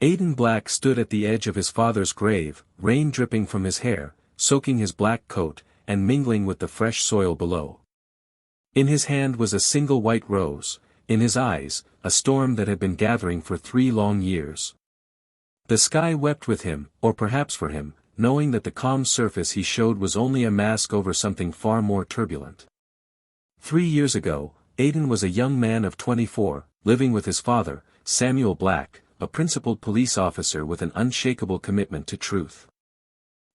Aiden Black stood at the edge of his father's grave, rain dripping from his hair, soaking his black coat, and mingling with the fresh soil below. In his hand was a single white rose, in his eyes, a storm that had been gathering for 3 long years. The sky wept with him, or perhaps for him, knowing that the calm surface he showed was only a mask over something far more turbulent. 3 years ago, Aiden was a young man of 24, living with his father, Samuel Black, a principled police officer with an unshakable commitment to truth.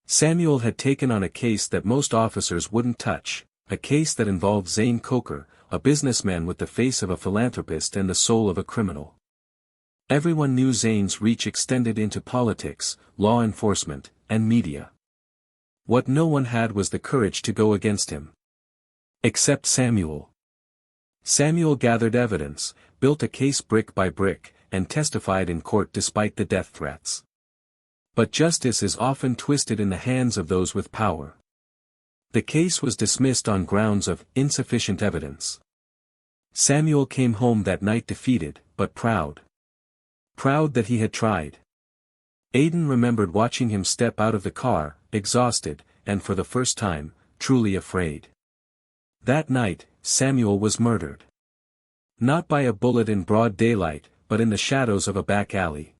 Samuel had taken on a case that most officers wouldn't touch, a case that involved Zane Coker, a businessman with the face of a philanthropist and the soul of a criminal. Everyone knew Zane's reach extended into politics, law enforcement, and media. What no one had was the courage to go against him. Except Samuel. Samuel gathered evidence, built a case brick by brick, and testified in court despite the death threats. But justice is often twisted in the hands of those with power. The case was dismissed on grounds of insufficient evidence. Samuel came home that night defeated, but proud. Proud that he had tried. Aiden remembered watching him step out of the car, exhausted, and for the first time, truly afraid. That night, Samuel was murdered. Not by a bullet in broad daylight, but in the shadows of a back alley.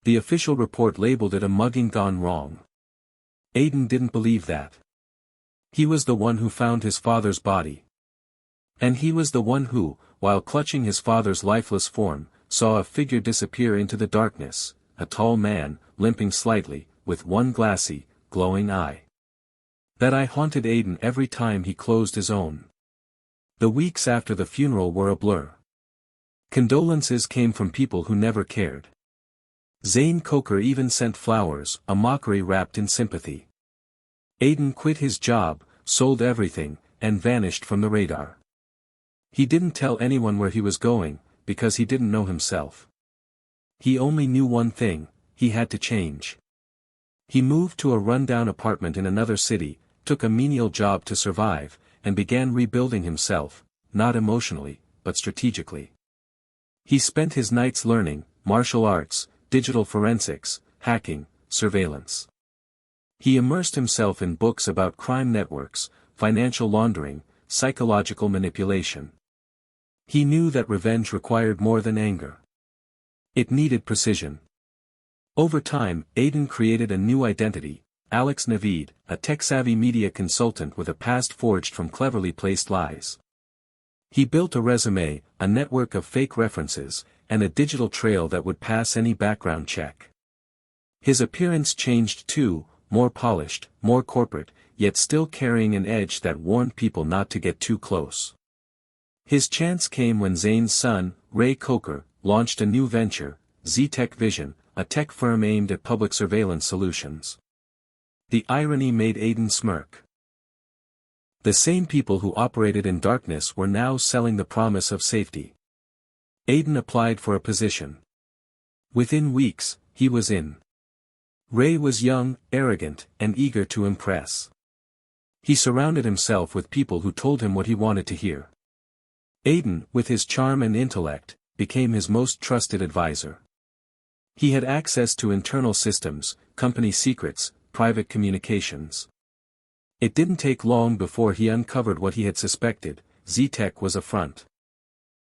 The official report labeled it a mugging gone wrong. Aiden didn't believe that. He was the one who found his father's body. And he was the one who, while clutching his father's lifeless form, saw a figure disappear into the darkness, a tall man, limping slightly, with one glassy, glowing eye. That eye haunted Aiden every time he closed his own. The weeks after the funeral were a blur. Condolences came from people who never cared. Zane Coker even sent flowers, a mockery wrapped in sympathy. Aiden quit his job, sold everything, and vanished from the radar. He didn't tell anyone where he was going, because he didn't know himself. He only knew one thing: he had to change. He moved to a rundown apartment in another city, took a menial job to survive, and began rebuilding himself, not emotionally, but strategically. He spent his nights learning martial arts, digital forensics, hacking, surveillance. He immersed himself in books about crime networks, financial laundering, psychological manipulation. He knew that revenge required more than anger. It needed precision. Over time, Aiden created a new identity, Alex Naveed, a tech-savvy media consultant with a past forged from cleverly placed lies. He built a resume, a network of fake references, and a digital trail that would pass any background check. His appearance changed too, more polished, more corporate, yet still carrying an edge that warned people not to get too close. His chance came when Zane's son, Ray Coker, launched a new venture, Z-Tech Vision, a tech firm aimed at public surveillance solutions. The irony made Aiden smirk. The same people who operated in darkness were now selling the promise of safety. Aiden applied for a position. Within weeks, he was in. Ray was young, arrogant, and eager to impress. He surrounded himself with people who told him what he wanted to hear. Aiden, with his charm and intellect, became his most trusted advisor. He had access to internal systems, company secrets, private communications. It didn't take long before he uncovered what he had suspected: Z-Tech was a front.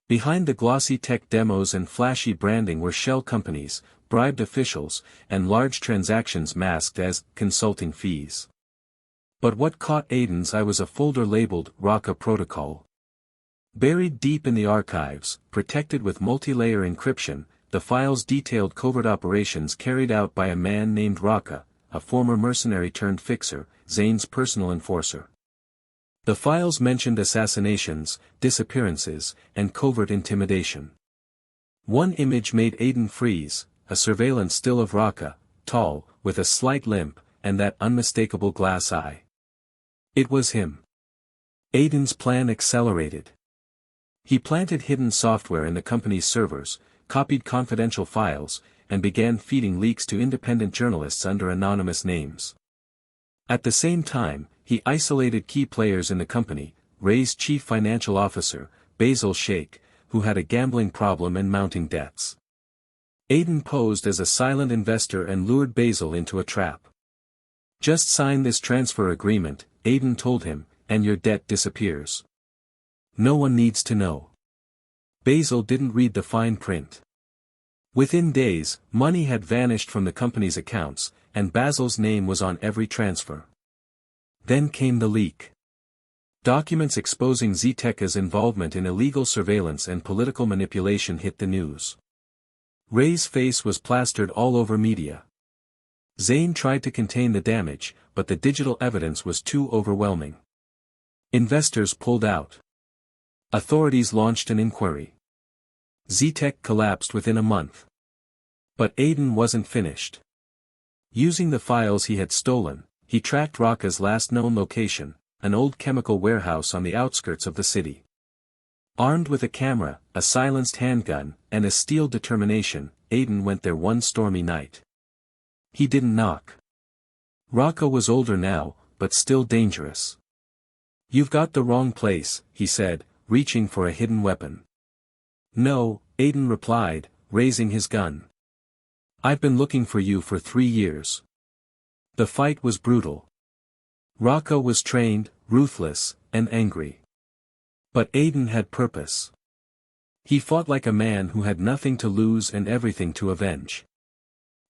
Behind the glossy tech demos and flashy branding were shell companies, bribed officials, and large transactions masked as consulting fees. But what caught Aiden's eye was a folder labeled Raka Protocol. Buried deep in the archives, protected with multi-layer encryption, the files detailed covert operations carried out by a man named Raka, a former mercenary turned fixer, Zane's personal enforcer. The files mentioned assassinations, disappearances, and covert intimidation. One image made Aiden freeze, a surveillance still of Raka, tall, with a slight limp, and that unmistakable glass eye. It was him. Aiden's plan accelerated. He planted hidden software in the company's servers, copied confidential files, and began feeding leaks to independent journalists under anonymous names. At the same time, he isolated key players in the company: Ray's chief financial officer, Basil Sheikh, who had a gambling problem and mounting debts. Aiden posed as a silent investor and lured Basil into a trap. Just sign this transfer agreement, Aiden told him, and your debt disappears. No one needs to know. Basil didn't read the fine print. Within days, money had vanished from the company's accounts, and Basil's name was on every transfer. Then came the leak. Documents exposing Zteka's involvement in illegal surveillance and political manipulation hit the news. Ray's face was plastered all over media. Zane tried to contain the damage, but the digital evidence was too overwhelming. Investors pulled out. Authorities launched an inquiry. Ztek collapsed within a month. But Aiden wasn't finished. Using the files he had stolen, he tracked Raka's last known location, an old chemical warehouse on the outskirts of the city. Armed with a camera, a silenced handgun, and a steel determination, Aiden went there one stormy night. He didn't knock. Raka was older now, but still dangerous. "You've got the wrong place," he said, reaching for a hidden weapon. "No," Aiden replied, raising his gun. "I've been looking for you for 3 years." The fight was brutal. Raka was trained, ruthless, and angry. But Aiden had purpose. He fought like a man who had nothing to lose and everything to avenge.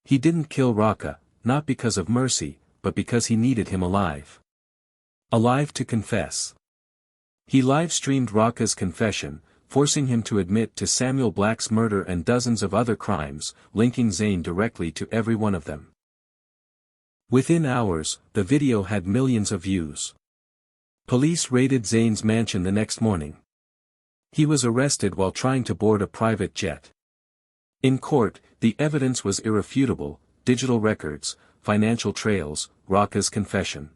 He didn't kill Raka, not because of mercy, but because he needed him alive. Alive to confess. He live-streamed Raka's confession, forcing him to admit to Samuel Black's murder and dozens of other crimes, linking Zane directly to every one of them. Within hours, the video had millions of views. Police raided Zane's mansion the next morning. He was arrested while trying to board a private jet. In court, the evidence was irrefutable: digital records, financial trails, Raka's confession.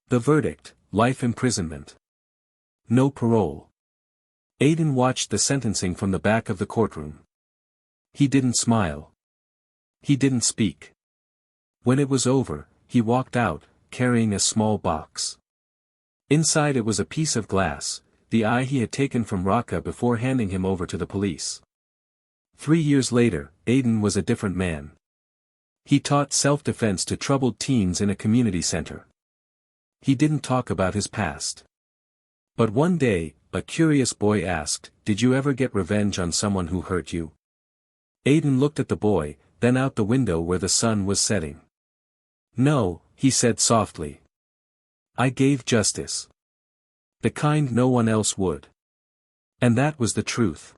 The verdict: life imprisonment. No parole. Aiden watched the sentencing from the back of the courtroom. He didn't smile. He didn't speak. When it was over, he walked out, carrying a small box. Inside it was a piece of glass, the eye he had taken from Raka before handing him over to the police. 3 years later, Aiden was a different man. He taught self-defense to troubled teens in a community center. He didn't talk about his past. But one day, a curious boy asked, "Did you ever get revenge on someone who hurt you?" Aiden looked at the boy, then out the window where the sun was setting. "No," he said softly. "I gave justice. The kind no one else would." And that was the truth.